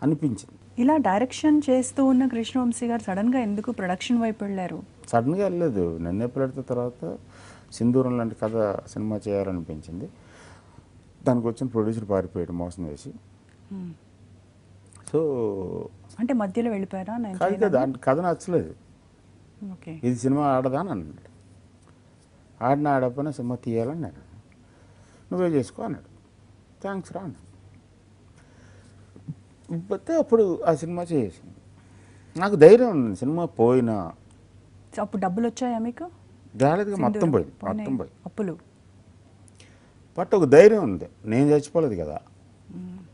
అనిపించింది. ఇలా డైరెక్షన్ చేస్తూ ఉన్న కృష్ణవంశీ గారు సడన్గా ఎందుకు ప్రొడక్షన్ వైపు వెళ్ళారు? సడన్గా వెళ్ళలేదు. నిన్నే పెడితే తర్వాత సింధూరం లాంటి కథ సినిమా చేయాలనిపించింది. దానికి వచ్చిన ప్రొడ్యూసర్ పారిపోయాడు మోసం చేసి. సో అంటే మధ్యలో వెళ్ళిపోయారా? కాదు కదా, కథ నచ్చలేదు. ఓకే. ఇది సినిమా ఆడదా అని అన్నాడు. ఆడకపోయినా సినిమా తీయాలని నేను, నువ్వే చేసుకో అన్నాడు. థ్యాంక్స్ రా అన్నాడు. పోతే అప్పుడు ఆ సినిమా చేసింది. నాకు ధైర్యం ఉంది, సినిమా పోయినా. అప్పుడు డబ్బులు వచ్చాయా మీకు? రాలేదుగా, మొత్తం పోయింది. అప్పులు. బట్ ఒక ధైర్యం ఉంది, నేను చచ్చిపోలేదు కదా.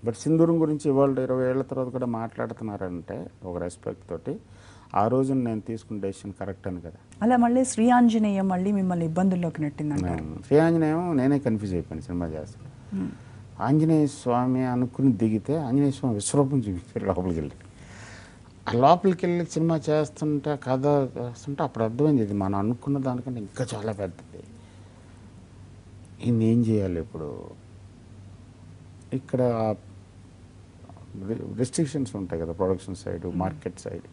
బట్ సింధూరం గురించి ఇవాళ 20 ఏళ్ల తర్వాత కూడా మాట్లాడుతున్నారంటే ఒక రెస్పెక్ట్ తోటి ఆ రోజు నేను తీసుకున్న డెసిషన్ కరెక్ట్ అని కదా. అలా మళ్ళీ శ్రీ ఆంజనేయం మళ్ళీ మిమ్మల్ని ఇబ్బందుల్లోకి నెట్టిందంటారు. శ్రీ ఆంజనేయం నేనే కన్ఫ్యూజ్ అయిపోయాను సినిమా చేస్తాను. ఆంజనేయ స్వామి అనుకుని దిగితే ఆంజనేయ స్వామి విశ్వరూపం చూపించారు లోపలికి వెళ్ళి. ఆ లోపలికి వెళ్ళి సినిమా చేస్తుంటే కథ చేస్తుంటే అప్పుడు అర్థమైంది, ఇది మనం అనుకున్న దానికంటే ఇంకా చాలా పెద్దది. ఇది ఏం చేయాలి ఇప్పుడు? ఇక్కడ రెస్ట్రిక్షన్స్ ఉంటాయి కదా, ప్రొడక్షన్ సైడ్, మార్కెట్ సైడ్,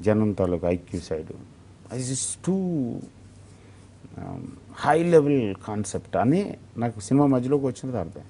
జనం తాలూకు IQ side. It is too high level concept అని నాకు సినిమా మధ్యలోకి వచ్చినది అర్థం.